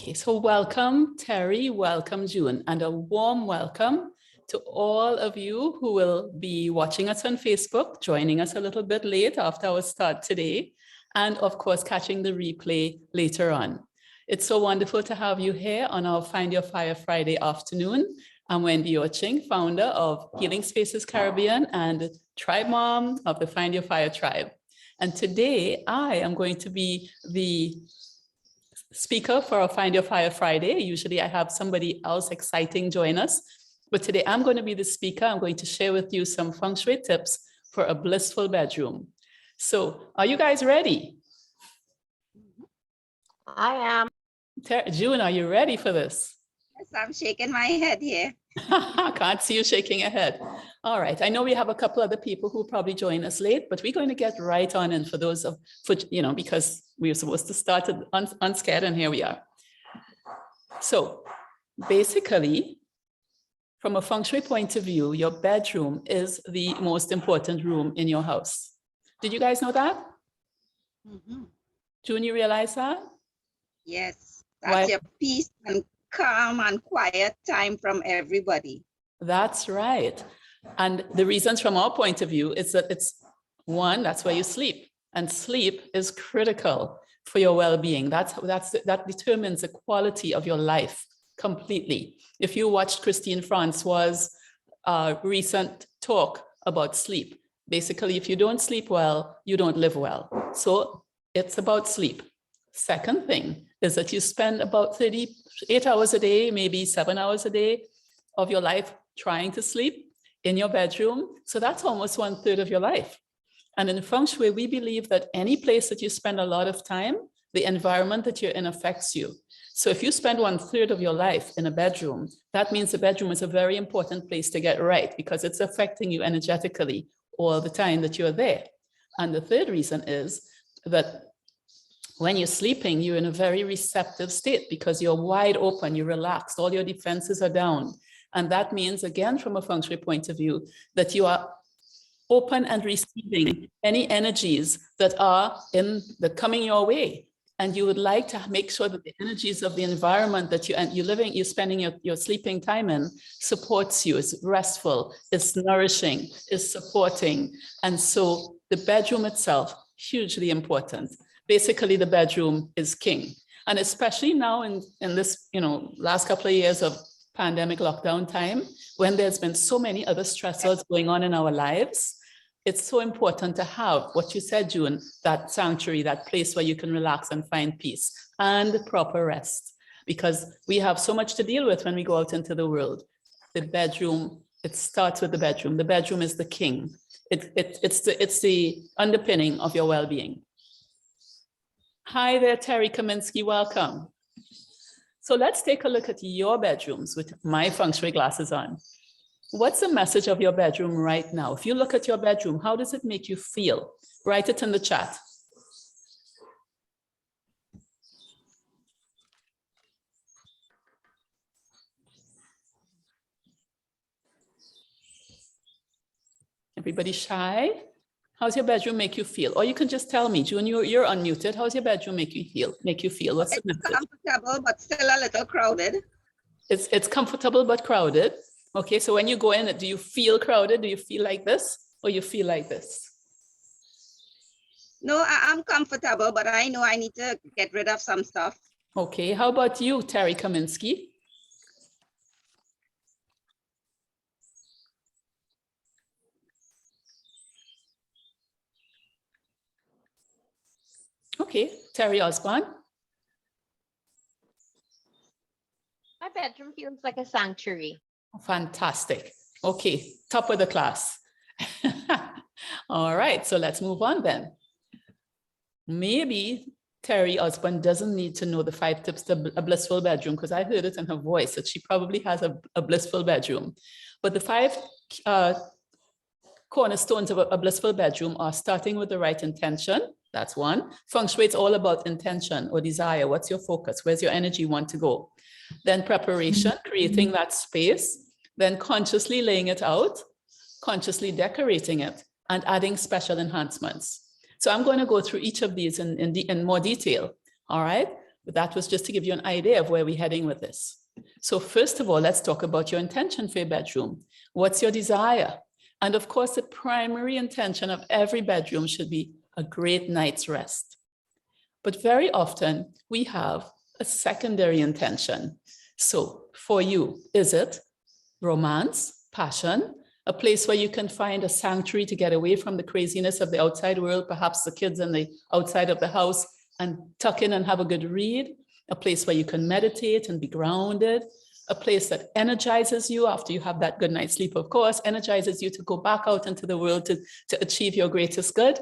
Okay, so welcome, Terry, welcome, June, and a warm welcome to all of you who will be watching us on Facebook, joining us a little bit late after our start today, and of course, catching the replay later on. It's so wonderful to have you here on our Find Your Fire Friday afternoon. I'm Wendy Yawching, founder of Healing Spaces Caribbean and tribe mom of the Find Your Fire tribe. And today I am going to be the speaker for our Find Your Fire Friday. Usually I have somebody else exciting join us, but today I'm going to be the speaker. I'm going to share with you some Feng Shui tips for a blissful bedroom. So are you guys ready? I am. June, are you ready for this? Yes, I'm shaking my head here. Can't see you shaking your head. All right. I know we have a couple other people who probably join us late, but we're going to get right on in for those of, because we were supposed to start unscared and here we are. So basically, from a Feng Shui point of view, your bedroom is the most important room in your house. Did you guys know that? Mm-hmm. June, you realize that? Yes, that's your peace and calm and quiet time from everybody. That's right. And the reasons from our point of view is that it's one, that's where you sleep, and sleep is critical for your well-being. That determines the quality of your life completely. If you watched Christine Francois' recent talk about sleep, basically, if you don't sleep well, you don't live well. So it's about sleep. Second thing is that you spend about 38 hours a day, maybe 7 hours a day of your life trying to sleep in your bedroom. So that's almost 1/3 of your life. And in Feng Shui, we believe that any place that you spend a lot of time, the environment that you're in affects you. So if you spend 1/3 of your life in a bedroom, that means the bedroom is a very important place to get right because it's affecting you energetically all the time that you're there. And the third reason is that when you're sleeping, you're in a very receptive state because you're wide open, you're relaxed, all your defenses are down. And that means, again, from a Feng Shui point of view, that you are open and receiving any energies that are coming your way. And you would like to make sure that the energies of the environment that you're spending your sleeping time in supports you, is restful, is nourishing, is supporting. And so the bedroom itself, hugely important. Basically, the bedroom is king. And especially now in this, last couple of years of pandemic lockdown time, when there's been so many other stressors going on in our lives, it's so important to have what you said, June, that sanctuary, that place where you can relax and find peace and proper rest, because we have so much to deal with when we go out into the world. The bedroom, it starts with the bedroom. The bedroom is the king. It's the underpinning of your well-being. Hi there, Terry Kaminsky, welcome. So let's take a look at your bedrooms with my Feng Shui glasses on. What's the message of your bedroom right now? If you look at your bedroom, how does it make you feel? Write it in the chat. Everybody shy? How's your bedroom make you feel? Or you can just tell me, June, you're unmuted. How's your bedroom make you feel? What's the message? It's comfortable, but still a little crowded. It's comfortable, but crowded. Okay, so when you go in, do you feel crowded? Do you feel like this? Or you feel like this? No, I'm comfortable, but I know I need to get rid of some stuff. Okay, how about you, Terry Kaminsky? Okay, Terry Osborne. My bedroom feels like a sanctuary. Fantastic. Okay, top of the class. All right, so let's move on then. Maybe Terry Osborne doesn't need to know the 5 tips to a blissful bedroom, because I heard it in her voice that she probably has a blissful bedroom. But the 5 cornerstones of a blissful bedroom are starting with the right intention. That's one. Feng Shui, it's all about intention or desire. What's your focus? Where's your energy want to go? Then preparation, creating that space, then consciously laying it out, consciously decorating it, and adding special enhancements. So I'm going to go through each of these in more detail. All right. But that was just to give you an idea of where we're heading with this. So first of all, let's talk about your intention for your bedroom. What's your desire? And of course, the primary intention of every bedroom should be a great night's rest. But very often we have a secondary intention. So for you, is it romance, passion, a place where you can find a sanctuary to get away from the craziness of the outside world, perhaps the kids on the outside of the house, and tuck in and have a good read, a place where you can meditate and be grounded, a place that energizes you after you have that good night's sleep, of course, energizes you to go back out into the world to achieve your greatest good.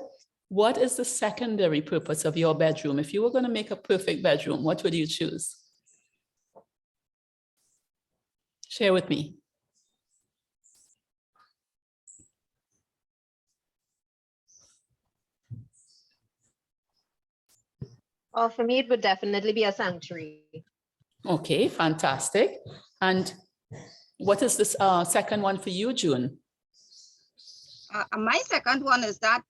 What is the secondary purpose of your bedroom? If you were going to make a perfect bedroom, what would you choose? Share with me. For me, it would definitely be a sanctuary. Okay, fantastic. And what is this second one for you, June? My second one is that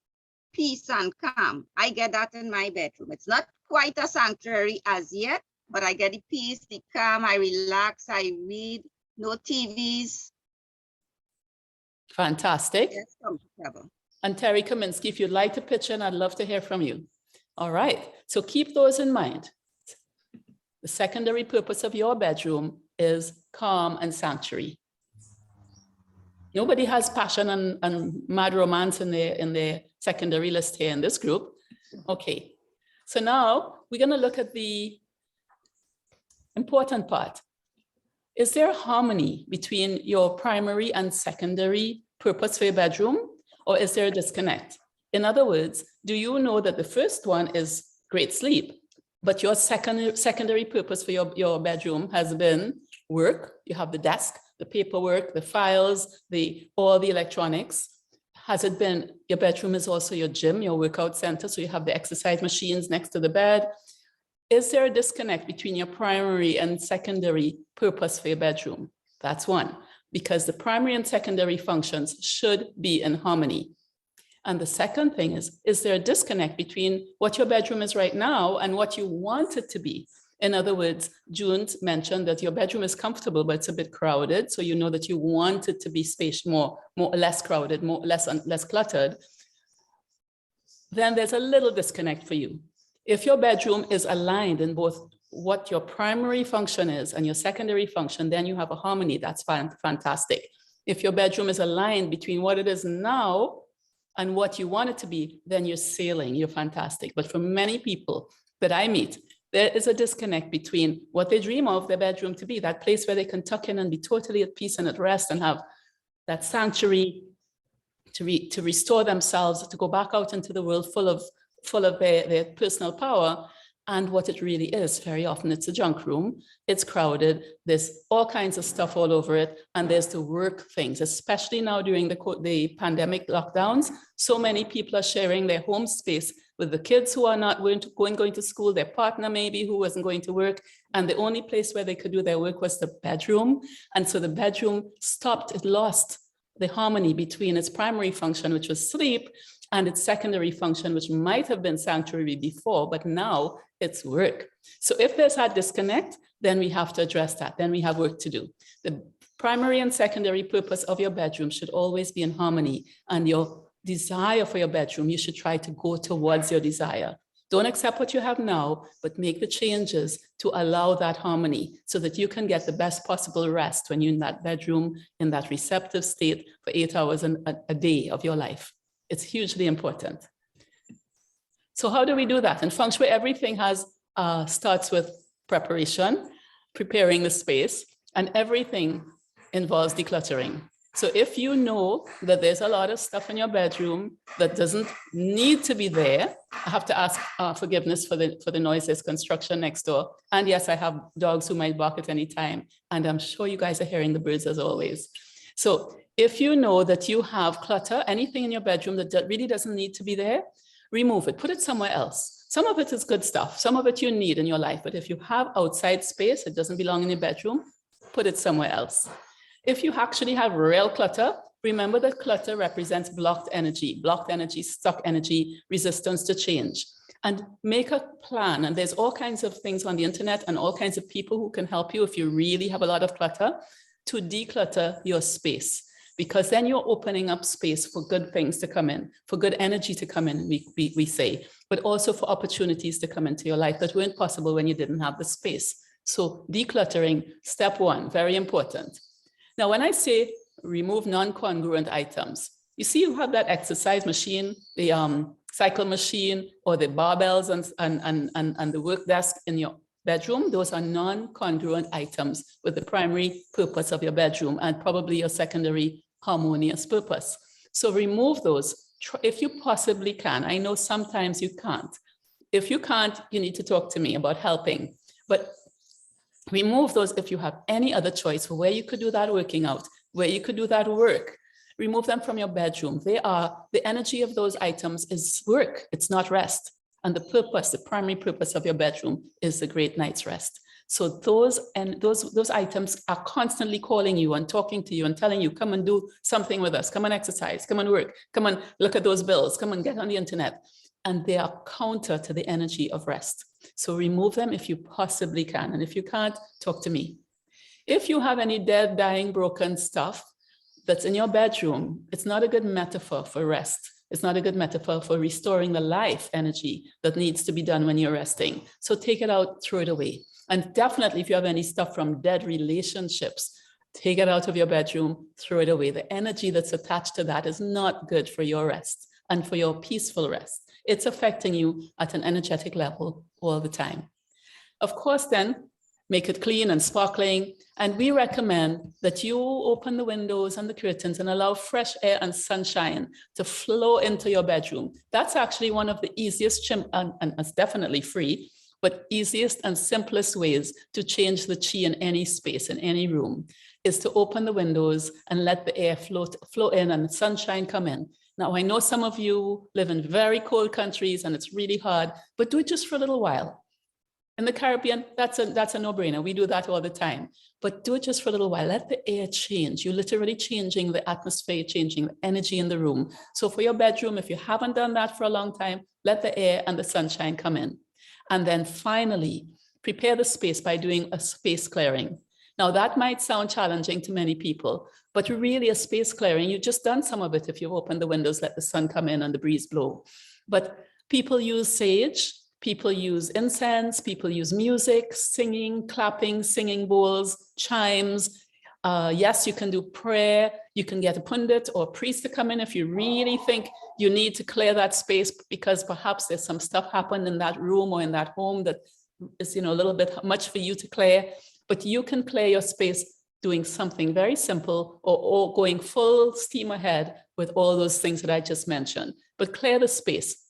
peace and calm. I get that in my bedroom. It's not quite a sanctuary as yet, but I get the peace, the calm, I relax, I read, no TVs. Fantastic. Yes, comfortable. And Terry Kaminsky, if you'd like to pitch in, I'd love to hear from you. All right, so keep those in mind. The secondary purpose of your bedroom is calm and sanctuary. Nobody has passion and mad romance in their secondary list here in this group. Okay, so now we're going to look at the important part. Is there harmony between your primary and secondary purpose for your bedroom, or is there a disconnect? In other words, do you know that the first one is great sleep, but your secondary purpose for your bedroom has been work? You have the desk, the paperwork, the files, all the electronics. Has it been your bedroom is also your gym, your workout center, so you have the exercise machines next to the bed? Is there a disconnect between your primary and secondary purpose for your bedroom? That's one, because the primary and secondary functions should be in harmony. And the second thing is there a disconnect between what your bedroom is right now and what you want it to be? In other words, June mentioned that your bedroom is comfortable, but it's a bit crowded. So you know that you want it to be spaced less crowded, less cluttered. Then there's a little disconnect for you. If your bedroom is aligned in both what your primary function is and your secondary function, then you have a harmony. That's fantastic. If your bedroom is aligned between what it is now and what you want it to be, then you're sailing, you're fantastic. But for many people that I meet, there is a disconnect between what they dream of their bedroom to be, that place where they can tuck in and be totally at peace and at rest and have that sanctuary to restore themselves, to go back out into the world full of their personal power. And what it really is, very often it's a junk room, it's crowded, there's all kinds of stuff all over it, and there's the work things, especially now during the pandemic lockdowns. So many people are sharing their home space with the kids who are not going to school, their partner maybe who wasn't going to work, and the only place where they could do their work was the bedroom. And so the bedroom stopped, it lost the harmony between its primary function, which was sleep, and its secondary function, which might have been sanctuary before, but now it's work. So if there's that disconnect, then we have to address that. Then we have work to do. The primary and secondary purpose of your bedroom should always be in harmony, and your desire for your bedroom, you should try to go towards your desire. Don't accept what you have now, but make the changes to allow that harmony so that you can get the best possible rest when you're in that bedroom, in that receptive state for 8 hours a day of your life. It's hugely important. So how do we do that? In Feng Shui, everything starts with preparation, preparing the space, and everything involves decluttering. So if you know that there's a lot of stuff in your bedroom that doesn't need to be there, I have to ask forgiveness for the noise. There's construction next door. And yes, I have dogs who might bark at any time. And I'm sure you guys are hearing the birds as always. So if you know that you have clutter, anything in your bedroom that really doesn't need to be there, remove it, put it somewhere else. Some of it is good stuff. Some of it you need in your life. But if you have outside space, it doesn't belong in your bedroom, put it somewhere else. If you actually have real clutter, remember that clutter represents blocked energy, stuck energy, resistance to change. And make a plan. And there's all kinds of things on the internet and all kinds of people who can help you if you really have a lot of clutter to declutter your space, because then you're opening up space for good things to come in, for good energy to come in, we say, but also for opportunities to come into your life that weren't possible when you didn't have the space. So decluttering, step one, very important. Now, when I say remove non-congruent items, you see you have that exercise machine, the cycle machine, or the barbells and the work desk in your bedroom. Those are non-congruent items with the primary purpose of your bedroom and probably your secondary harmonious purpose. So remove those if you possibly can. I know sometimes you can't. If you can't, you need to talk to me about helping. But remove those if you have any other choice for where you could do that working out, where you could do that work. Remove them from your bedroom. The energy of those items is work, it's not rest. And the purpose, the primary purpose of your bedroom is the great night's rest. So those items are constantly calling you and talking to you and telling you, come and do something with us, come and exercise, come and work, come and look at those bills, come and get on the internet. And they are counter to the energy of rest. So remove them if you possibly can. And if you can't, talk to me. If you have any dead, dying, broken stuff that's in your bedroom, it's not a good metaphor for rest. It's not a good metaphor for restoring the life energy that needs to be done when you're resting. So take it out, throw it away. And definitely if you have any stuff from dead relationships, take it out of your bedroom, throw it away. The energy that's attached to that is not good for your rest and for your peaceful rest. It's affecting you at an energetic level all the time. Of course, then, make it clean and sparkling. And we recommend that you open the windows and the curtains and allow fresh air and sunshine to flow into your bedroom. That's actually one of the easiest, and it's definitely free, but easiest and simplest ways to change the chi in any space, in any room, is to open the windows and let the air flow in and the sunshine come in. Now, I know some of you live in very cold countries and it's really hard, but do it just for a little while. In the Caribbean, that's a no-brainer. We do that all the time. But do it just for a little while. Let the air change. You're literally changing the atmosphere, changing the energy in the room. So for your bedroom, if you haven't done that for a long time, let the air and the sunshine come in. And then finally, prepare the space by doing a space clearing. Now, that might sound challenging to many people, but really a space clearing, you've just done some of it if you've opened the windows, let the sun come in and the breeze blow. But people use sage. People use incense, people use music, singing, clapping, singing bowls, chimes. Yes, you can do prayer. You can get a pundit or a priest to come in if you really think you need to clear that space because perhaps there's some stuff happened in that room or in that home that is, a little bit much for you to clear. But you can clear your space doing something very simple or going full steam ahead with all those things that I just mentioned. But clear the space.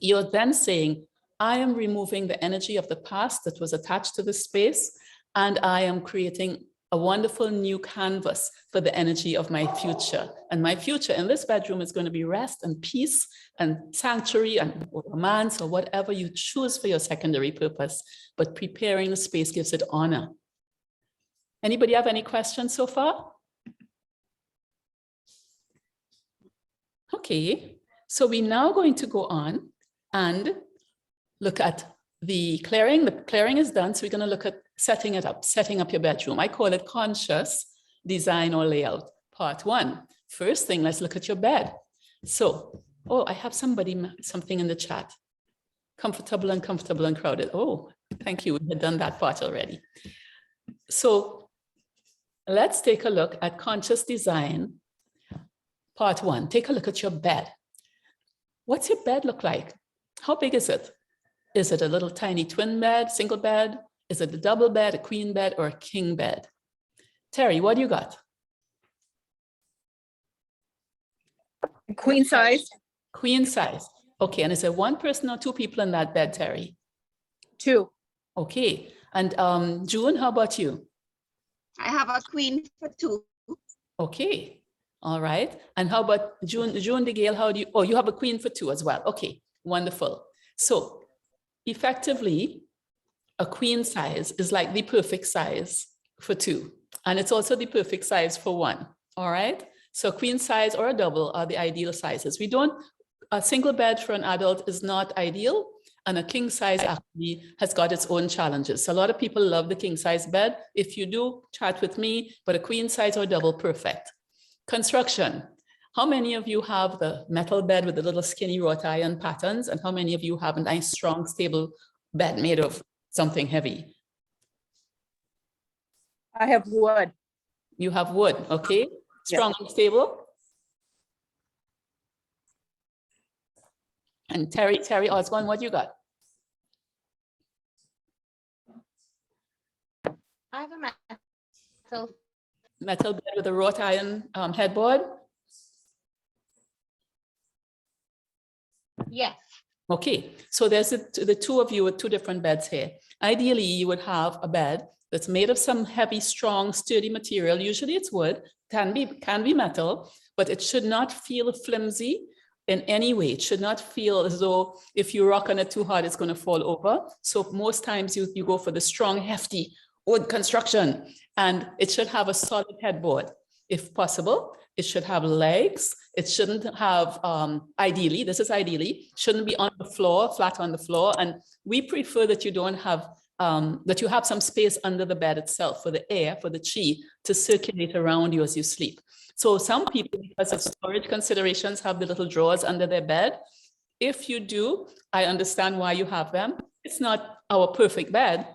You're then saying, I am removing the energy of the past that was attached to the space, and I am creating a wonderful new canvas for the energy of my future. And my future in this bedroom is going to be rest and peace and sanctuary and romance or whatever you choose for your secondary purpose. But preparing the space gives it honor. Anybody have any questions so far? Okay, so we're now going to go on and look at the clearing. The clearing is done, so we're going to look at setting up your bedroom. I call it conscious design or layout, part one. First thing, let's look at your bed. So, I have something in the chat. Comfortable and crowded. Oh, thank you. We had done that part already. So let's take a look at conscious design, part one. Take a look at your bed. What's your bed look like? How big is it? Is it a little tiny twin bed, single bed? Is it a double bed, a queen bed, or a king bed? Terry, what do you got? Queen size. Queen size. Okay, and is there one person or two people in that bed, Terry? 2. Okay, and June, how about you? I have a queen for 2. Okay, all right. And how about June DeGale, how do you, you have a queen for 2 as well. Okay, wonderful. So effectively, a queen size is like the perfect size for 2. And it's also the perfect size for 1. All right. So queen size or a double are the ideal sizes. A single bed for an adult is not ideal, and a king size actually has got its own challenges. So a lot of people love the king size bed. If you do, chat with me, but a queen size or double, perfect. Construction. How many of you have the metal bed with the little skinny wrought iron patterns? And how many of you have a nice, strong, stable bed made of something heavy? I have wood. You have wood, okay? Strong and stable. And Terry Osborne, what you got? I have a Metal bed with a wrought iron headboard. yes. Okay, so there's the two of you with two different beds here. Ideally, you would have a bed that's made of some heavy, strong, sturdy material. Usually it's wood, can be metal, but it should not feel flimsy in any way. It should not feel as though if you rock on it too hard, it's going to fall over. So most times you go for the strong, hefty wood construction, and it should have a solid headboard. If possible, it should have legs. It shouldn't have, ideally, shouldn't be on the floor, flat on the floor. And we prefer that you don't have, that you have some space under the bed itself for the air, for the chi to circulate around you as you sleep. So some people, because of storage considerations, have the little drawers under their bed. If you do, I understand why you have them. It's not our perfect bed,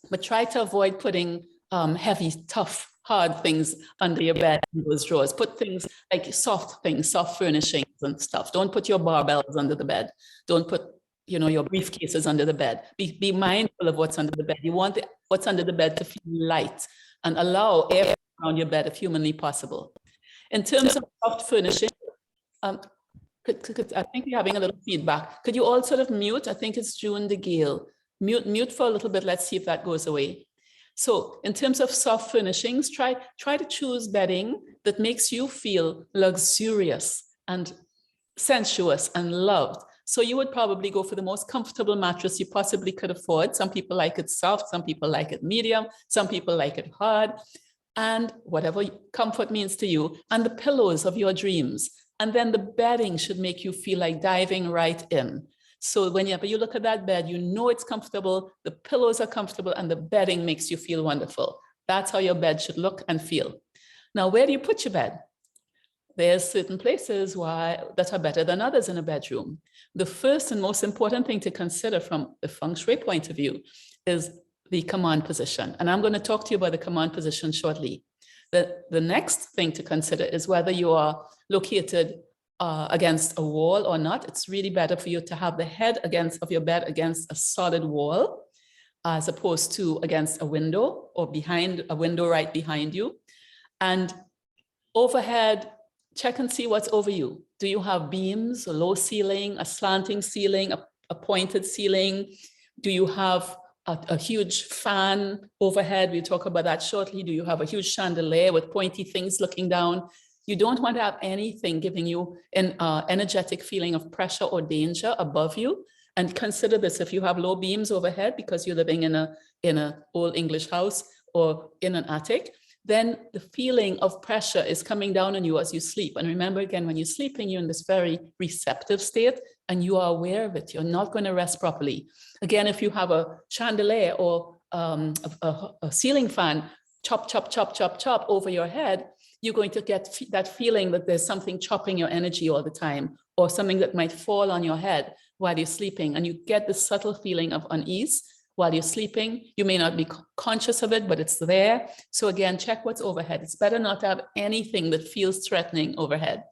but try to avoid putting heavy, tough, hard things under your bed in those drawers. Put things like soft things, soft furnishings and stuff. Don't put your barbells under the bed. Don't put, your briefcases under the bed. Be mindful of what's under the bed. You want what's under the bed to feel light and allow air around your bed if humanly possible. In terms of soft furnishing, I think we're having a little feedback. Could you all sort of mute? I think it's June DeGale. Mute for a little bit. Let's see if that goes away. So in terms of soft furnishings, try to choose bedding that makes you feel luxurious and sensuous and loved. So you would probably go for the most comfortable mattress you possibly could afford. Some people like it soft, some people like it medium, some people like it hard, and whatever comfort means to you, and the pillows of your dreams. And then the bedding should make you feel like diving right in. So whenever you look at that bed, you know it's comfortable, the pillows are comfortable, and the bedding makes you feel wonderful. That's how your bed should look and feel. Now, where do you put your bed? There's certain places that are better than others in a bedroom. The first and most important thing to consider from the Feng Shui point of view is the command position. And I'm going to talk to you about the command position shortly. The next thing to consider is whether you are located against a wall or not. It's really better for you to have the head of your bed against a solid wall as opposed to against a window or behind a window right behind you. And overhead, check and see what's over you. Do you have beams, a low ceiling, a slanting ceiling, a pointed ceiling? Do you have a huge fan overhead? We'll talk about that shortly. Do you have a huge chandelier with pointy things looking down? You don't want to have anything giving you an energetic feeling of pressure or danger above you. And consider this: if you have low beams overhead because you're living in a old English house or in an attic, then the feeling of pressure is coming down on you as you sleep. And remember, again, when you're sleeping, you're in this very receptive state and you are aware of it. You're not going to rest properly. Again, if you have a chandelier or a ceiling fan, chop, chop, chop, chop, chop over your head, you're going to get that feeling that there's something chopping your energy all the time, or something that might fall on your head while you're sleeping. And you get this subtle feeling of unease while you're sleeping. You may not be conscious of it, but it's there. So again, check what's overhead. It's better not to have anything that feels threatening overhead.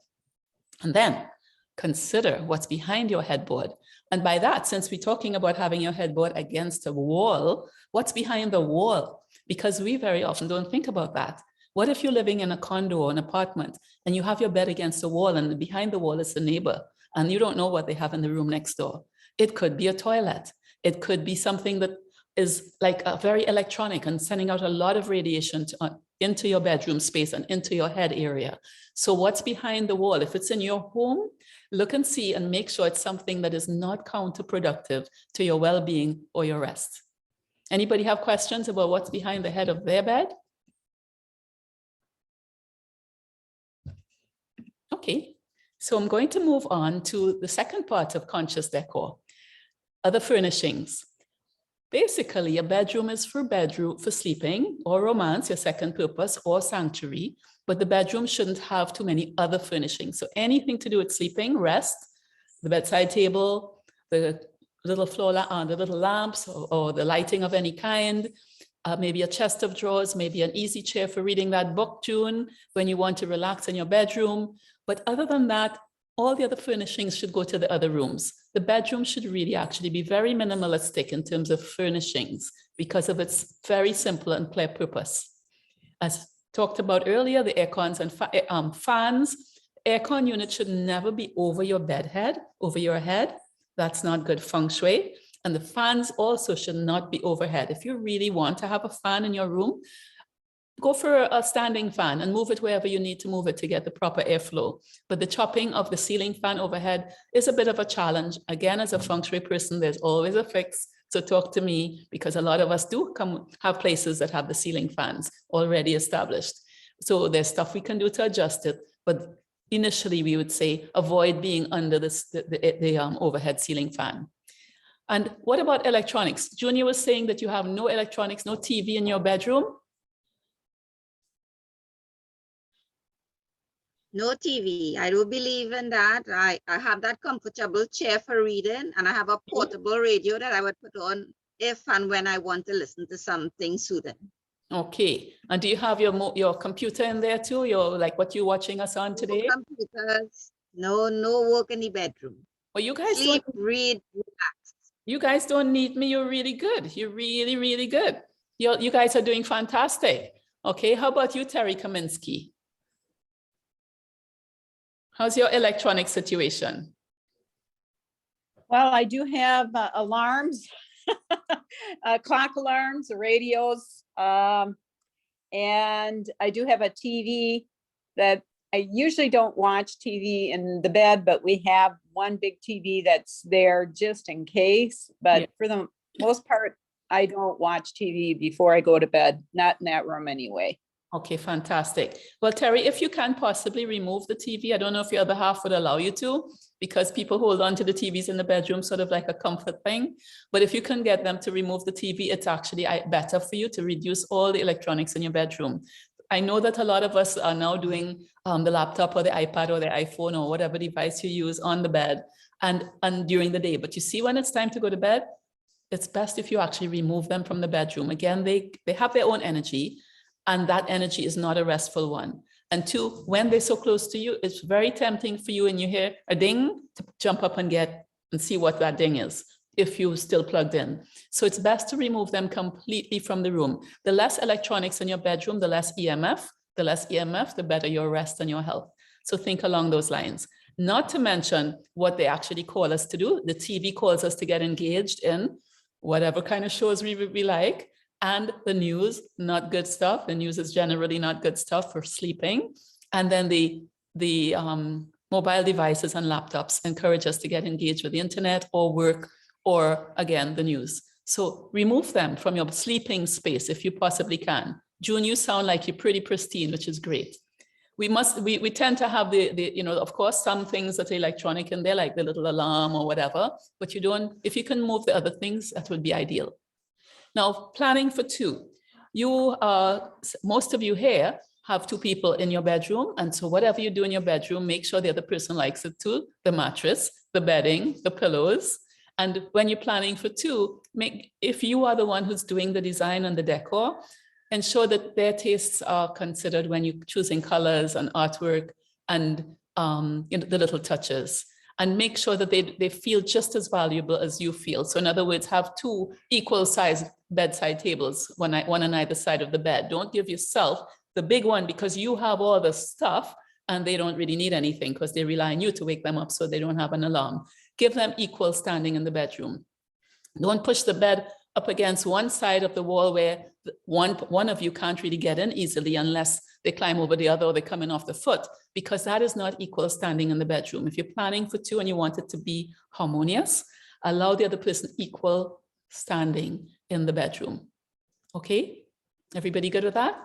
And then consider what's behind your headboard. And by that, since we're talking about having your headboard against a wall, what's behind the wall? Because we very often don't think about that. What if you're living in a condo or an apartment and you have your bed against a wall and behind the wall is the neighbor and you don't know what they have in the room next door? It could be a toilet. It could be something that is like a very electronic and sending out a lot of radiation into your bedroom space and into your head area. So what's behind the wall? If it's in your home, look and see and make sure it's something that is not counterproductive to your well-being or your rest. Anybody have questions about what's behind the head of their bed? Okay, so I'm going to move on to the second part of conscious decor, other furnishings. Basically, a bedroom is for sleeping or romance, your second purpose, or sanctuary, but the bedroom shouldn't have too many other furnishings. So anything to do with sleeping, rest, the bedside table, the little the little lamps or the lighting of any kind, maybe a chest of drawers, maybe an easy chair for reading that book, June, when you want to relax in your bedroom. But other than that, all the other furnishings should go to the other rooms. The bedroom should really actually be very minimalistic in terms of furnishings because of its very simple and clear purpose. As talked about earlier, the air cons and fans. Aircon unit should never be over your bed head, over your head. That's not good feng shui. And the fans also should not be overhead. If you really want to have a fan in your room, go for a standing fan and move it wherever you need to move it to get the proper airflow. But the chopping of the ceiling fan overhead is a bit of a challenge. Again, as a feng shui person, there's always a fix. So talk to me, because a lot of us do have places that have the ceiling fans already established. So there's stuff we can do to adjust it. But initially, we would say avoid being under the overhead ceiling fan. And what about electronics? Junior was saying that you have no electronics, no TV in your bedroom. No TV. I do believe in that. I have that comfortable chair for reading, and I have a portable radio that I would put on if and when I want to listen to something soothing. Okay. And do you have your computer in there too? Like what you're watching us on today? No computers, no work in the bedroom. Well, you guys sleep, read, relax. You guys don't need me. You're really good. You're really, really good. You guys are doing fantastic. Okay. How about you, Terry Kaminsky? How's your electronic situation? Well, I do have alarms, clock alarms, radios, and I do have a TV that I usually don't watch TV in the bed, but we have one big TV that's there just in case. But yeah. For the most part, I don't watch TV before I go to bed, not in that room anyway. Okay, fantastic. Well, Terry, if you can possibly remove the TV, I don't know if your other half would allow you to, because people hold on to the TVs in the bedroom, sort of like a comfort thing. But if you can get them to remove the TV, it's actually better for you to reduce all the electronics in your bedroom. I know that a lot of us are now doing the laptop or the iPad or the iPhone or whatever device you use on the bed and during the day. But you see, when it's time to go to bed, it's best if you actually remove them from the bedroom. Again, they have their own energy, and that energy is not a restful one. And two, when they're so close to you, it's very tempting for you and you hear a ding to jump up and see what that ding is, if you're still plugged in. So it's best to remove them completely from the room. The less electronics in your bedroom, the less EMF, the better your rest and your health. So think along those lines. Not to mention what they actually call us to do. The TV calls us to get engaged in whatever kind of shows we like. And the news, not good stuff. The news is generally not good stuff for sleeping. And then the mobile devices and laptops encourage us to get engaged with the internet or work or, again, the news. So remove them from your sleeping space if you possibly can. June, you sound like you're pretty pristine, which is great. We tend to have of course, some things that are electronic in there, like the little alarm or whatever, but if you can move the other things, that would be ideal. Now, planning for two. Most of you here have two people in your bedroom. And so whatever you do in your bedroom, make sure the other person likes it too. The mattress, the bedding, the pillows. And when you're planning for two, if you are the one who's doing the design and the decor, ensure that their tastes are considered when you're choosing colors and artwork and the little touches. And make sure that they feel just as valuable as you feel. So in other words, have two equal sized bedside tables, one on either side of the bed. Don't give yourself the big one because you have all the stuff and they don't really need anything because they rely on you to wake them up so they don't have an alarm. Give them equal standing in the bedroom. Don't push the bed up against one side of the wall where one of you can't really get in easily unless they climb over the other or they're coming off the foot, because that is not equal standing in the bedroom. If you're planning for two and you want it to be harmonious, allow the other person equal standing in the bedroom. Okay? Everybody good with that?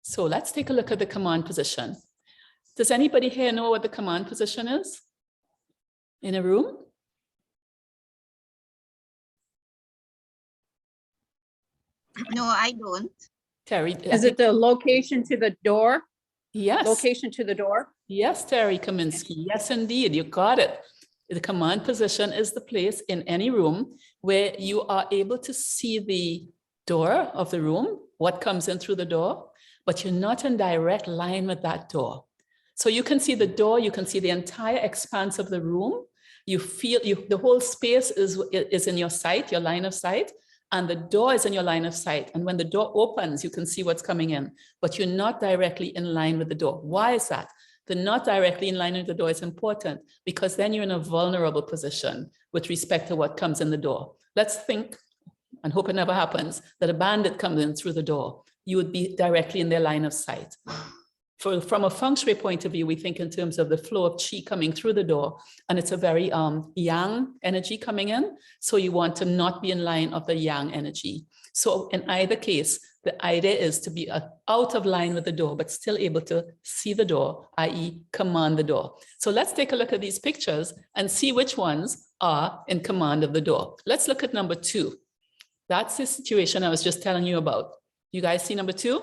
So let's take a look at the command position. Does anybody here know what the command position is in a room? No, I don't. Terry, Is it the location to the door? yes. Location to the door? Yes, Terry Kaminsky. Yes, indeed. You got it. The command position is the place in any room where you are able to see the door of the room, what comes in through the door, but you're not in direct line with that door. So you can see the door, you can see the entire expanse of the room. You feel the whole space is in your sight, your line of sight, and the door is in your line of sight. And when the door opens, you can see what's coming in, but you're not directly in line with the door. Why is that? The not directly in line with the door is important because then you're in a vulnerable position with respect to what comes in the door. Let's think, and hope it never happens, that a bandit comes in through the door. You would be directly in their line of sight. From a Feng Shui point of view, we think in terms of the flow of qi coming through the door, and it's a very yang energy coming in. So you want to not be in line of the yang energy. So in either case, the idea is to be out of line with the door, but still able to see the door, i.e. command the door. So let's take a look at these pictures and see which ones are in command of the door. Let's look at number 2. That's the situation I was just telling you about. You guys see number 2?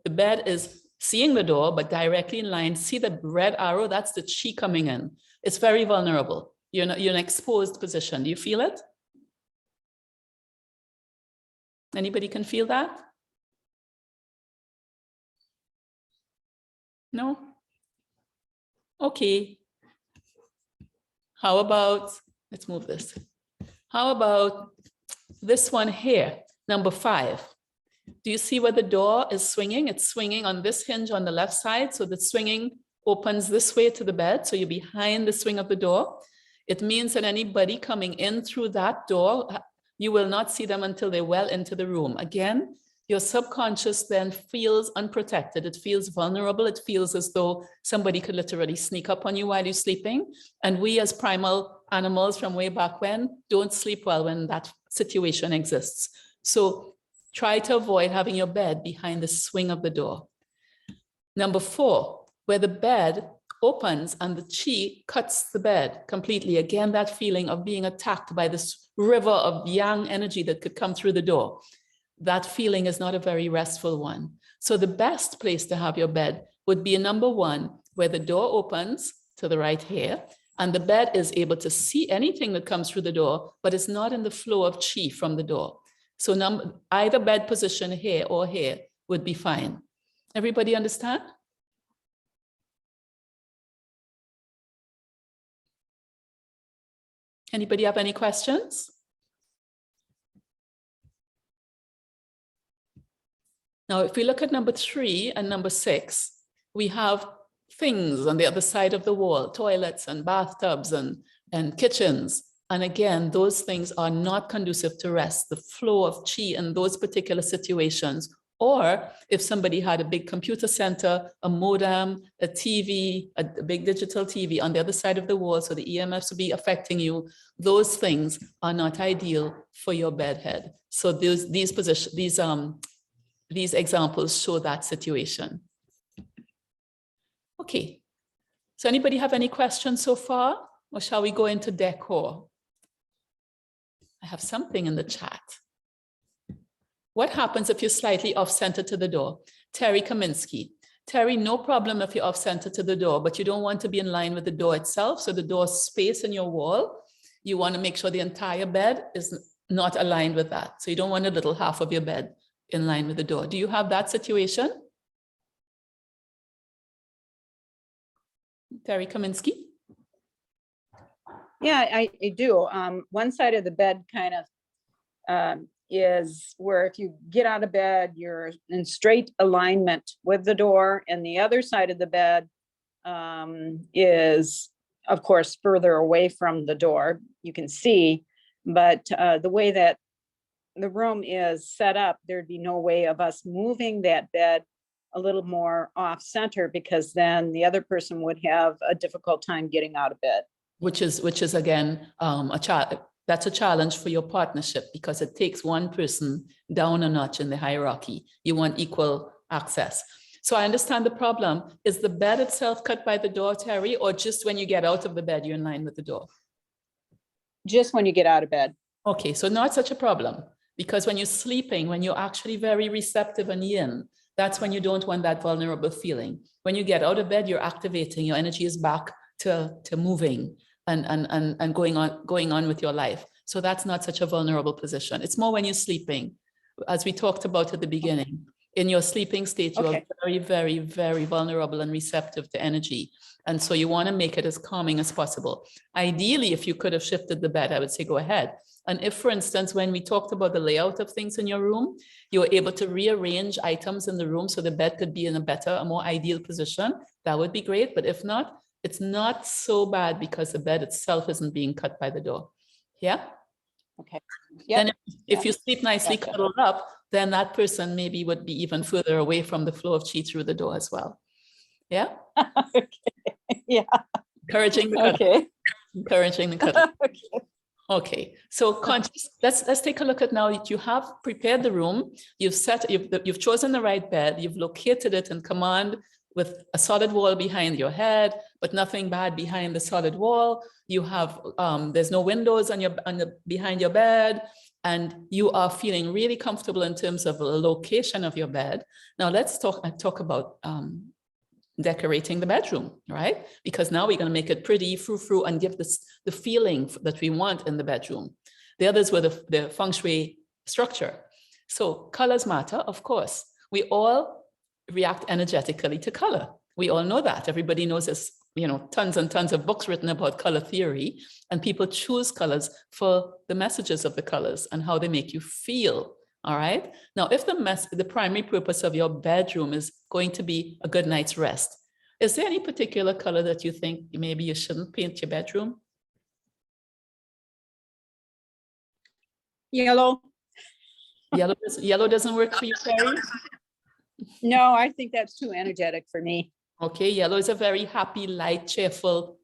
The bed is seeing the door, but directly in line. See the red arrow? That's the qi coming in. It's very vulnerable. You're in an exposed position. Do you feel it? Anybody can feel that? No? Okay. How about, let's move this. How about this one here, number 5? Do you see where the door is swinging? It's swinging on this hinge on the left side. So the swinging opens this way to the bed. So you're behind the swing of the door. It means that anybody coming in through that door, you will not see them until they're well into the room. Again, your subconscious then feels unprotected. It feels vulnerable. It feels as though somebody could literally sneak up on you while you're sleeping. And we as primal animals from way back when don't sleep well when that situation exists. So try to avoid having your bed behind the swing of the door. Number 4, where the bed opens and the qi cuts the bed completely. Again, that feeling of being attacked by this river of yang energy that could come through the door. That feeling is not a very restful one. So the best place to have your bed would be number 1, where the door opens to the right here, and the bed is able to see anything that comes through the door, but it's not in the flow of qi from the door. So either bed position here or here would be fine. Everybody understand? Anybody have any questions? Now, if we look at number 3 and number 6, we have things on the other side of the wall, toilets and bathtubs and kitchens. And again, those things are not conducive to rest, the flow of qi in those particular situations. Or if somebody had a big computer center, a modem, a TV, a big digital TV on the other side of the wall, so the EMFs would be affecting you, those things are not ideal for your bed head. So these examples show that situation. Okay, so anybody have any questions so far? Or shall we go into decor? I have something in the chat. What happens if you're slightly off-center to the door? Terry Kaminsky. Terry, no problem if you're off-center to the door, but you don't want to be in line with the door itself. So the door space in your wall, you want to make sure the entire bed is not aligned with that. So you don't want a little half of your bed in line with the door. Do you have that situation? Terry Kaminsky? Yeah, I do. One side of the bed kind of is where if you get out of bed, you're in straight alignment with the door, and the other side of the bed is, of course, further away from the door. You can see, but the way that the room is set up, there'd be no way of us moving that bed a little more off center, because then the other person would have a difficult time getting out of bed. Which is again, that's a challenge for your partnership, because it takes one person down a notch in the hierarchy. You want equal access. So I understand the problem. Is the bed itself cut by the door, Terry, or just when you get out of the bed, you're in line with the door? Just when you get out of bed. Okay, so not such a problem, because when you're sleeping, when you're actually very receptive and yin, that's when you don't want that vulnerable feeling. When you get out of bed, you're activating, your energy is back to moving and going on with your life. So that's not such a vulnerable position. It's more when you're sleeping, as we talked about at the beginning. In your sleeping state, you are very, very, very vulnerable and receptive to energy. And so you want to make it as calming as possible. Ideally, if you could have shifted the bed, I would say go ahead. And if, for instance, when we talked about the layout of things in your room, you were able to rearrange items in the room so the bed could be in a more ideal position, that would be great. But if not, it's not so bad because the bed itself isn't being cut by the door. Yeah? Okay. Yeah. Then if you sleep nicely cuddled up, then that person maybe would be even further away from the flow of chi through the door as well. Yeah? Okay. Yeah. Encouraging the cuddle. Okay. Encouraging the cuddle. Okay. Okay, so conscious. Let's take a look at now. You have prepared the room. You've chosen the right bed. You've located it in command with a solid wall behind your head, but nothing bad behind the solid wall. You have there's no windows behind your bed, and you are feeling really comfortable in terms of the location of your bed. Now let's talk about decorating the bedroom, right? Because now we're going to make it pretty, frou-frou, and give this the feeling that we want in the bedroom. The others were the Feng Shui structure. So colors matter, of course. We all react energetically to color. We all know that. Everybody knows there's, tons and tons of books written about color theory, and people choose colors for the messages of the colors and how they make you feel. All right. Now, if the primary purpose of your bedroom is going to be a good night's rest, is there any particular color that you think maybe you shouldn't paint your bedroom? Yellow. Yellow doesn't work for you, Terry? No, I think that's too energetic for me. Okay, yellow is a very happy, light, cheerful,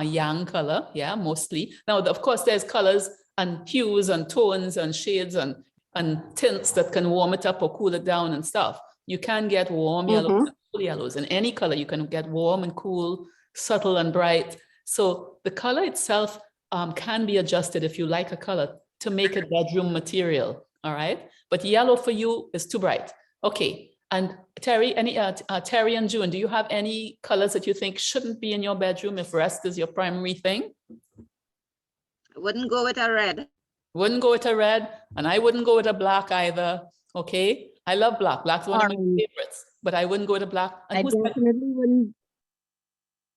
yang color. Yeah, mostly. Now, of course, there's colors and hues and tones and shades and tints that can warm it up or cool it down and stuff. You can get warm yellows and cool yellows. In any color, you can get warm and cool, subtle and bright. So the color itself can be adjusted if you like a color to make it bedroom material, all right? But yellow for you is too bright. Okay, and Terry, Terry and June, do you have any colors that you think shouldn't be in your bedroom if rest is your primary thing? I wouldn't go with a red. Wouldn't go with a red, and I wouldn't go with a black either. Okay, I love black. Black's one of my favorites, but I wouldn't go with a black. And I definitely wouldn't.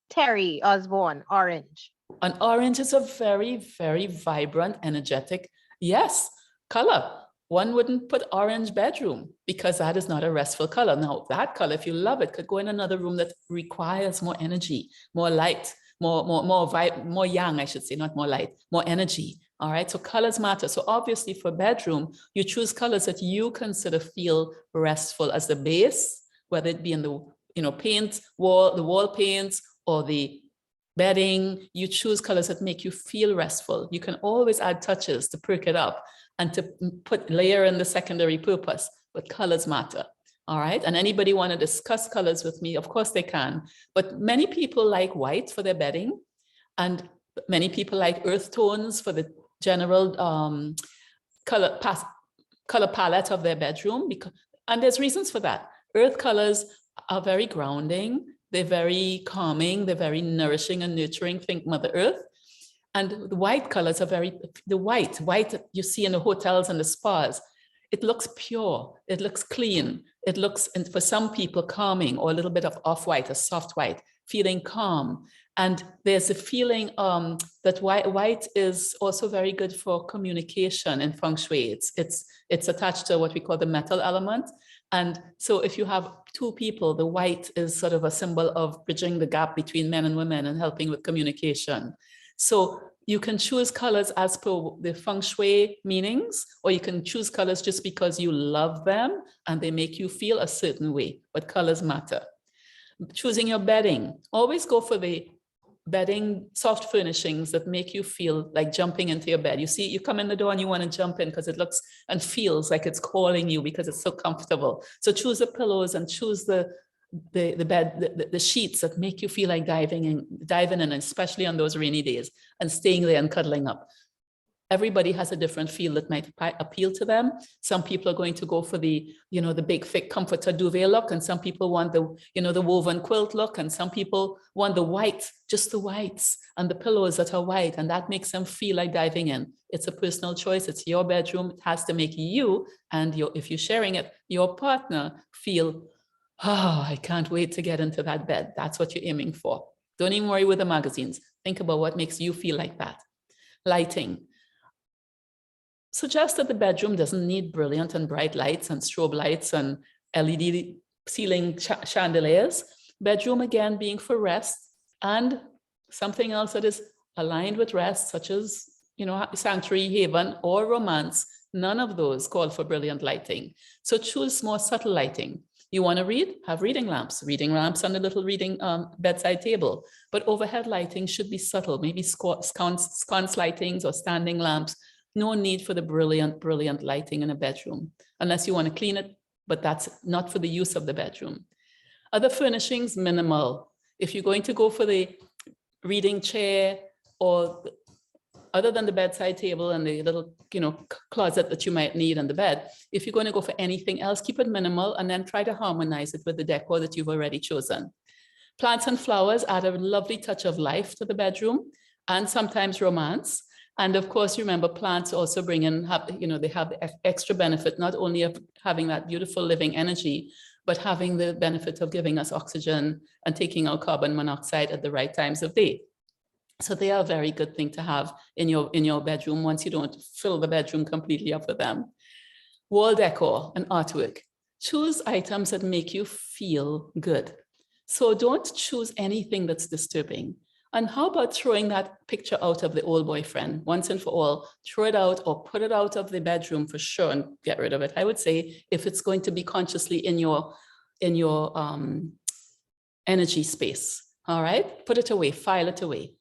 Terry Osborne, orange. An orange is a very, very vibrant, energetic, yes, color. One wouldn't put orange bedroom because that is not a restful color. Now, that color, if you love it, could go in another room that requires more energy, more light, more yang, I should say, not more light, more energy. All right, so colors matter. So obviously for bedroom, you choose colors that you consider feel restful as the base, whether it be in the paint wall, the wall paints or the bedding. You choose colors that make you feel restful. You can always add touches to perk it up and to layer in the secondary purpose, but colors matter. All right, and anybody want to discuss colors with me? Of course they can, but many people like white for their bedding, and many people like earth tones for the general color palette of their bedroom, and there's reasons for that. Earth colors are very grounding, they're very calming, they're very nourishing and nurturing. Think Mother Earth. And the white colors are the white you see in the hotels and the spas. It looks pure, it looks clean, it looks, and for some people, calming, or a little bit of off-white, a soft white, feeling calm. And there's a feeling that white is also very good for communication in Feng Shui. It's attached to what we call the metal element. And so if you have two people, the white is sort of a symbol of bridging the gap between men and women and helping with communication. So you can choose colors as per the Feng Shui meanings, or you can choose colors just because you love them and they make you feel a certain way, but colors matter. Choosing your bedding, always go for the bedding, soft furnishings that make you feel like jumping into your bed. You see, you come in the door and you want to jump in because it looks and feels like it's calling you because it's so comfortable. So choose the pillows and choose the bed, the sheets that make you feel like diving in, especially on those rainy days, and staying there and cuddling up. Everybody has a different feel that might appeal to them. Some people are going to go for the, the big thick comforter duvet look, and some people want the, the woven quilt look, and some people want the white, just the whites and the pillows that are white, and that makes them feel like diving in. It's a personal choice. It's your bedroom. It has to make you and if you're sharing it, your partner feel, oh, I can't wait to get into that bed. That's what you're aiming for. Don't even worry with the magazines. Think about what makes you feel like that. Lighting. Suggest that the bedroom doesn't need brilliant and bright lights and strobe lights and LED ceiling chandeliers. Bedroom, again, being for rest, and something else that is aligned with rest, such as, sanctuary, haven, or romance. None of those call for brilliant lighting. So choose more subtle lighting. You want to read? Have reading lamps on the little reading bedside table. But overhead lighting should be subtle, maybe sconce lightings or standing lamps. No need for the brilliant lighting in a bedroom, unless you want to clean it, but that's not for the use of the bedroom. Other furnishings, minimal. If you're going to go for the reading chair, or other than the bedside table and the little, closet that you might need on the bed, if you're going to go for anything else, keep it minimal and then try to harmonize it with the decor that you've already chosen. Plants and flowers add a lovely touch of life to the bedroom and sometimes romance. And of course, remember, plants also bring in, they have the extra benefit, not only of having that beautiful living energy, but having the benefit of giving us oxygen and taking out carbon monoxide at the right times of day. So they are a very good thing to have in your bedroom once you don't fill the bedroom completely up with them. Wall decor and artwork. Choose items that make you feel good. So don't choose anything that's disturbing. And how about throwing that picture out of the old boyfriend once and for all? Throw it out or put it out of the bedroom for sure and get rid of it. I would say if it's going to be consciously in your energy space, all right? Put it away, file it away,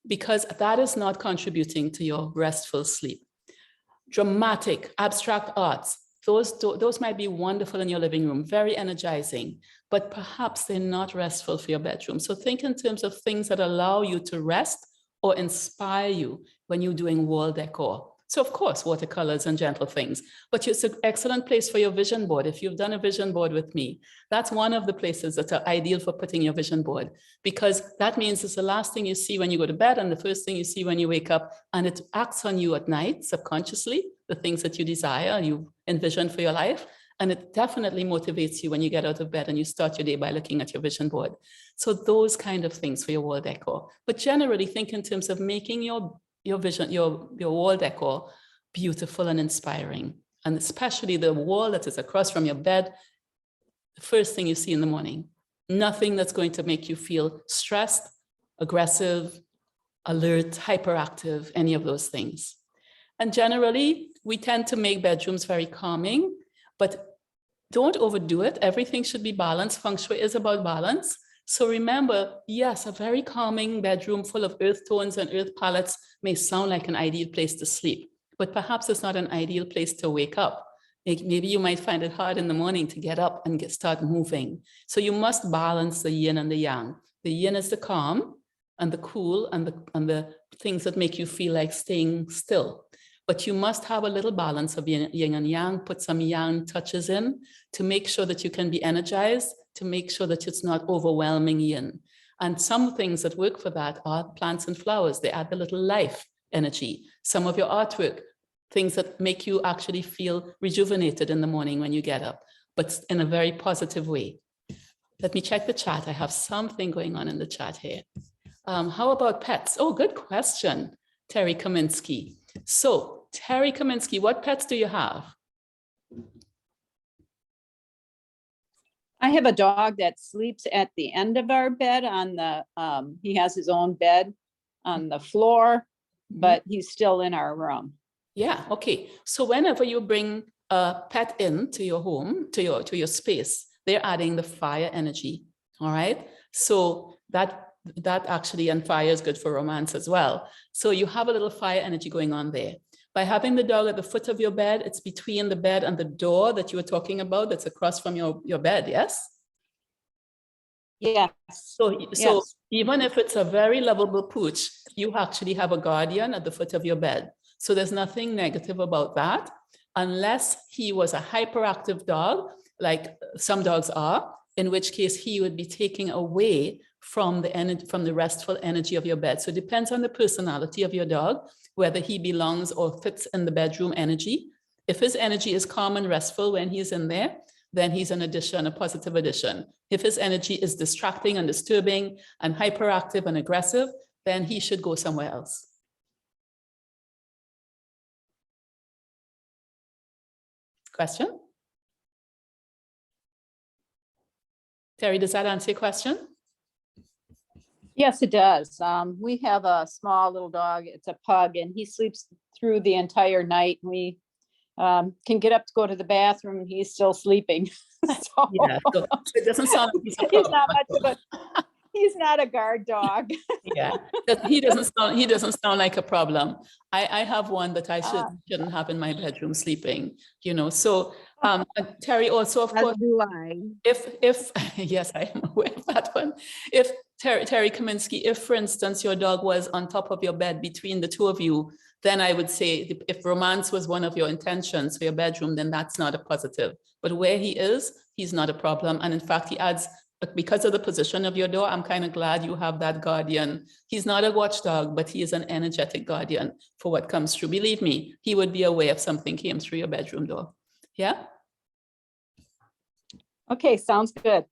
because that is not contributing to your restful sleep. Dramatic, abstract arts, those might be wonderful in your living room, very energizing, but perhaps they're not restful for your bedroom. So think in terms of things that allow you to rest or inspire you when you're doing wall decor. So of course, watercolors and gentle things, but it's an excellent place for your vision board. If you've done a vision board with me, that's one of the places that are ideal for putting your vision board, because that means it's the last thing you see when you go to bed and the first thing you see when you wake up, and it acts on you at night subconsciously, the things that you desire, you envision for your life. And it definitely motivates you when you get out of bed and you start your day by looking at your vision board. So those kind of things for your wall decor. But generally think in terms of making your vision, your wall decor beautiful and inspiring. And especially the wall that is across from your bed, the first thing you see in the morning. Nothing that's going to make you feel stressed, aggressive, alert, hyperactive, any of those things. And generally, we tend to make bedrooms very calming, but don't overdo it. Everything should be balanced. Feng Shui is about balance. So remember, yes, a very calming bedroom full of earth tones and earth palettes may sound like an ideal place to sleep, but perhaps it's not an ideal place to wake up. Maybe you might find it hard in the morning to get up and start moving. So you must balance the yin and the yang. The yin is the calm and the cool and the things that make you feel like staying still. But you must have a little balance of yin and yang, put some yang touches in to make sure that you can be energized, to make sure that it's not overwhelming yin. And some things that work for that are plants and flowers. They add a little life energy. Some of your artwork, things that make you actually feel rejuvenated in the morning when you get up, but in a very positive way. Let me check the chat. I have something going on in the chat here. How about pets? Oh, good question, Terry Kaminsky. So, Terry Kaminsky, what pets do you have? I have a dog that sleeps at the end of our bed on the, he has his own bed on the floor, but he's still in our room. Yeah, okay. So whenever you bring a pet into your home, to your space, they're adding the fire energy, all right? So that that actually, and fire is good for romance as well. So you have a little fire energy going on there. By having the dog at the foot of your bed, it's between the bed and the door that you were talking about, that's across from your bed, yes? Yes. So Yes. even if it's a very lovable pooch, you actually have a guardian at the foot of your bed. So there's nothing negative about that, unless he was a hyperactive dog, like some dogs are, in which case he would be taking away from the energy, from the restful energy of your bed. So it depends on the personality of your dog, whether he belongs or fits in the bedroom energy. If his energy is calm and restful when he's in there, then he's an addition, a positive addition. If his energy is distracting and disturbing and hyperactive and aggressive, then he should go somewhere else. Question? Terry, does that answer your question? Yes, it does. We have a small little dog. It's a pug, and he sleeps through the entire night. We can get up to go to the bathroom, and he's still sleeping. So Yeah, so it doesn't sound like he's a he's not problem. much of a, he's not a guard dog. Yeah, he doesn't sound like a problem. I have one that I shouldn't have in my bedroom sleeping, you know. So Terry, also, of course, do I. if yes, I am aware of that one. If Terry Kaminsky, if for instance your dog was on top of your bed between the two of you, then I would say if romance was one of your intentions for your bedroom, then that's not a positive. But where he is, he's not a problem. And in fact, he adds, because of the position of your door, I'm kind of glad you have that guardian. He's not a watchdog, but he is an energetic guardian for what comes through. Believe me, he would be aware if something came through your bedroom door. Yeah? Okay, sounds good.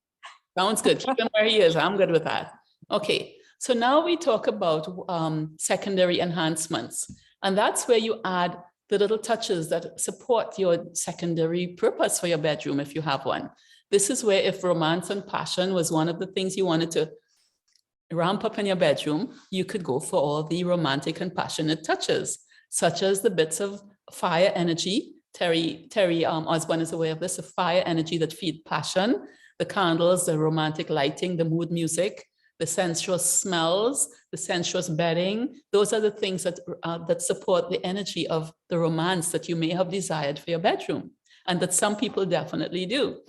Sounds good. Keep him where he is. I'm good with that. Okay, so now we talk about secondary enhancements. And that's where you add the little touches that support your secondary purpose for your bedroom if you have one. This is where if romance and passion was one of the things you wanted to ramp up in your bedroom, you could go for all the romantic and passionate touches, such as the bits of fire energy. Terry Osborne is aware of this, the fire energy that feed passion, the candles, the romantic lighting, the mood music, the sensuous smells, the sensuous bedding. Those are the things that, that support the energy of the romance that you may have desired for your bedroom, and that some people definitely do.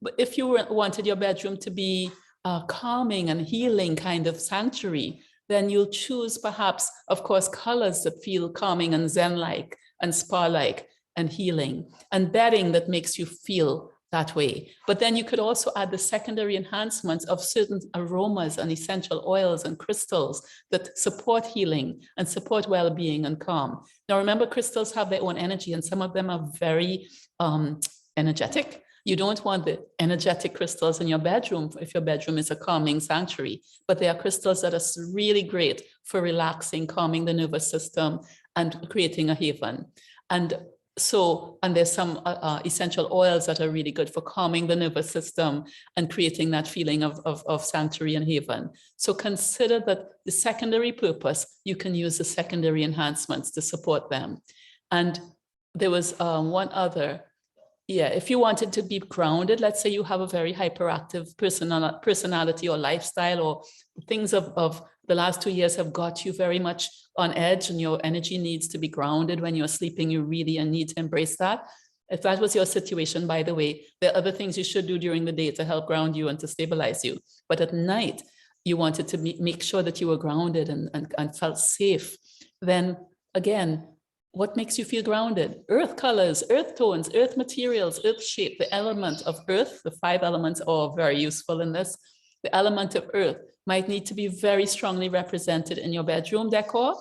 But if you wanted your bedroom to be a calming and healing kind of sanctuary, then you'll choose perhaps, of course, colors that feel calming and zen-like and spa-like and healing, and bedding that makes you feel that way. But then you could also add the secondary enhancements of certain aromas and essential oils and crystals that support healing and support well-being and calm. Now, remember, crystals have their own energy, and some of them are very energetic. You don't want the energetic crystals in your bedroom if your bedroom is a calming sanctuary, but there are crystals that are really great for relaxing, calming the nervous system and creating a haven. And there's some essential oils that are really good for calming the nervous system and creating that feeling of sanctuary and haven. So consider that the secondary purpose, you can use the secondary enhancements to support them. And there was one other. Yeah, if you wanted to be grounded, let's say you have a very hyperactive personality or lifestyle, or things of the last 2 years have got you very much on edge and your energy needs to be grounded when you're sleeping, you really need to embrace that. If that was your situation, by the way, there are other things you should do during the day to help ground you and to stabilize you. But at night, you wanted to make sure that you were grounded and felt safe. Then again, what makes you feel grounded? Earth colors, earth tones, earth materials, earth shape, the element of earth, the 5 elements are very useful in this. The element of earth might need to be very strongly represented in your bedroom decor.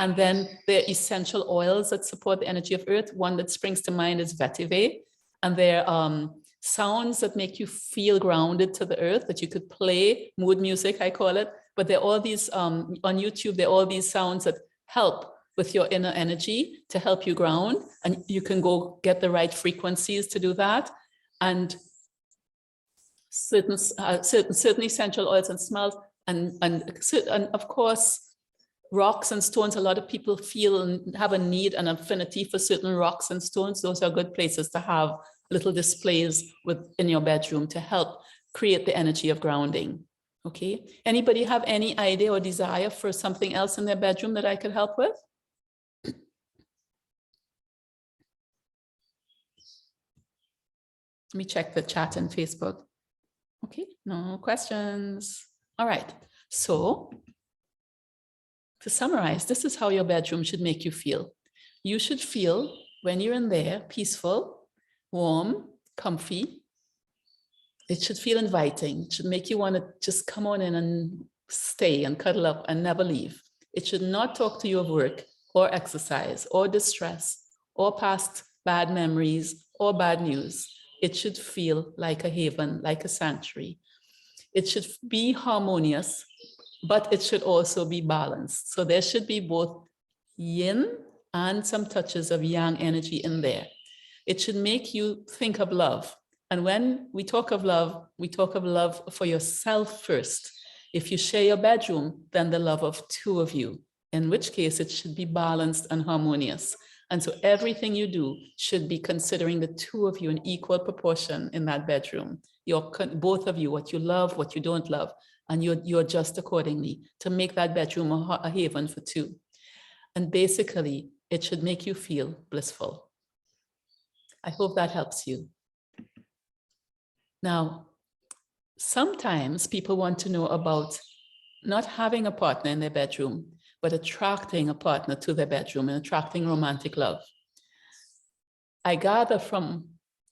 And then there are essential oils that support the energy of earth. One that springs to mind is vetiver. And there are sounds that make you feel grounded to the earth that you could play, mood music, I call it. But there are all these, on YouTube, there are all these sounds that help with your inner energy to help you ground, and you can go get the right frequencies to do that. And certain essential oils and smells, and of course, rocks and stones. A lot of people feel and have a need and affinity for certain rocks and stones. Those are good places to have little displays in your bedroom to help create the energy of grounding. Okay, anybody have any idea or desire for something else in their bedroom that I could help with? Let me check the chat and Facebook. Okay, no questions. All right, so to summarize, this is how your bedroom should make you feel. You should feel when you're in there peaceful, warm, comfy. It should feel inviting. It should make you want to just come on in and stay and cuddle up and never leave. It should not talk to you of work or exercise or distress or past bad memories or bad news. It should feel like a haven, like a sanctuary. It should be harmonious, but it should also be balanced. So there should be both yin and some touches of yang energy in there. It should make you think of love. And when we talk of love for yourself first. If you share your bedroom, then the love of two of you, in which case it should be balanced and harmonious. And so everything you do should be considering the two of you in equal proportion in that bedroom. Both of you, what you love, what you don't love, and you adjust accordingly to make that bedroom a haven for two. And basically, it should make you feel blissful. I hope that helps you. Now, sometimes people want to know about not having a partner in their bedroom, but attracting a partner to their bedroom and attracting romantic love. I gather from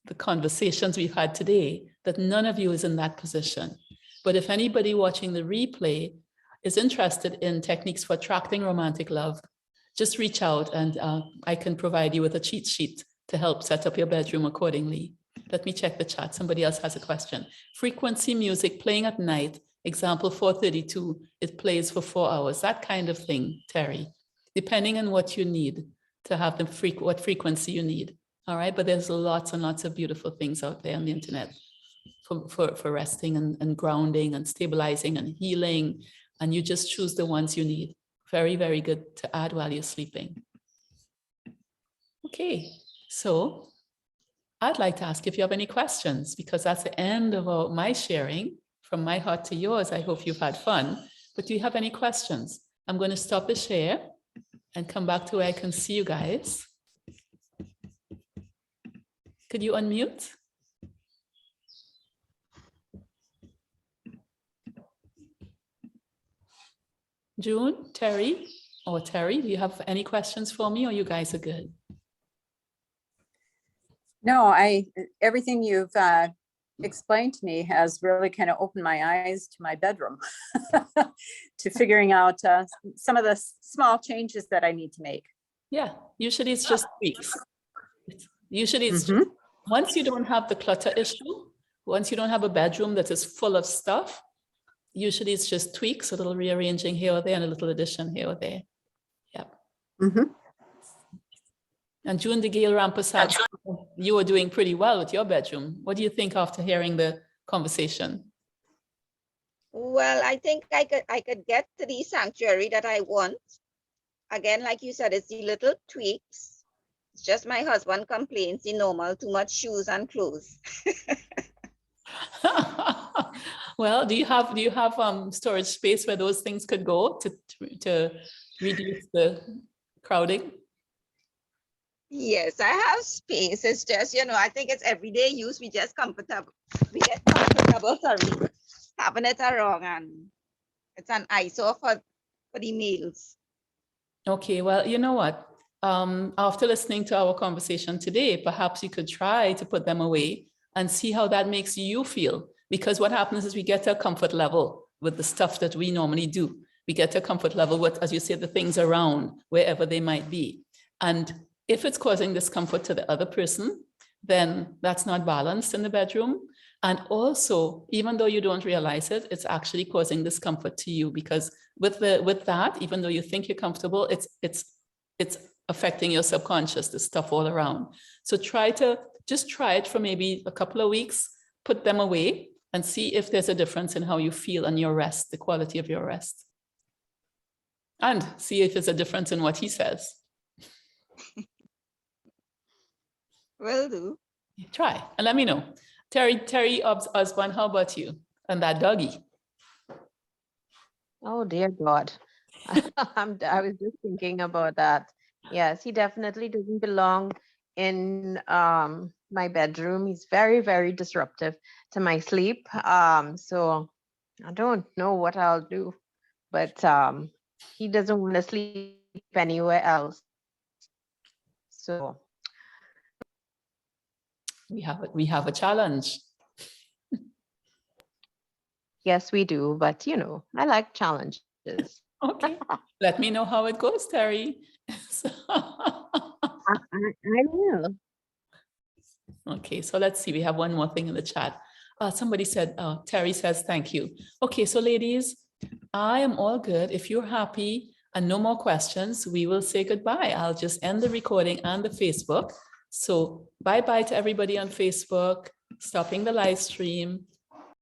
the conversations we've had today that none of you is in that position. But if anybody watching the replay is interested in techniques for attracting romantic love, just reach out and I can provide you with a cheat sheet to help set up your bedroom accordingly. Let me check the chat. Somebody else has a question. Frequency music playing at night, example 432, it plays for 4 hours. That kind of thing, Terry, depending on what you need to have what frequency you need. All right, but there's lots and lots of beautiful things out there on the internet for resting and grounding and stabilizing and healing. And you just choose the ones you need. Very, very good to add while you're sleeping. Okay, so I'd like to ask if you have any questions, because that's the end of my sharing from my heart to yours. I hope you've had fun, but do you have any questions? I'm going to stop the share and come back to where I can see you guys. Could you unmute? June, Terry, do you have any questions for me, or you guys are good? No, everything you've explained to me has really kind of opened my eyes to my bedroom, to figuring out some of the small changes that I need to make. Yeah, usually it's just tweaks. Usually it's just, once you don't have the clutter issue, once you don't have a bedroom that is full of stuff, usually it's just tweaks, a little rearranging here or there and a little addition here or there. Yep. And June de Gale Rampasad, you were doing pretty well with your bedroom. What do you think after hearing the conversation? Well, I think I could get to the sanctuary that I want. Again, like you said, it's the little tweaks. It's just my husband complains, the normal, too much shoes and clothes. Well, do you have storage space where those things could go to reduce the crowding? Yes, I have space. It's just, I think it's everyday use. We get comfortable, sorry, having it around, and it's an eyesore for the meals. Okay, well, you know what? After listening to our conversation today, perhaps you could try to put them away and see how that makes you feel. Because what happens is we get to a comfort level with the stuff that we normally do. We get to a comfort level with, as you say, the things around, wherever they might be. And if it's causing discomfort to the other person, then that's not balanced in the bedroom. And also, even though you don't realize it, it's actually causing discomfort to you, because with that, even though you think you're comfortable, it's affecting your subconscious, the stuff all around. So try it for maybe a couple of weeks, put them away and see if there's a difference in how you feel and your rest, the quality of your rest. And see if there's a difference in what he says. Will do. Try and let me know. Terry Osborne, how about you? And that doggy? Oh dear God. I was just thinking about that. Yes, he definitely doesn't belong in my bedroom. He's very, very disruptive to my sleep. So I don't know what I'll do, but he doesn't want to sleep anywhere else. So We have a challenge. yes, we do. But I like challenges. Okay. Let me know how it goes, Terry. I will. Okay, so let's see. We have one more thing in the chat. Somebody said, Terry says, thank you. Okay, so ladies, I am all good. If you're happy and no more questions, we will say goodbye. I'll just end the recording and the Facebook. So bye-bye to everybody on Facebook, stopping the live stream.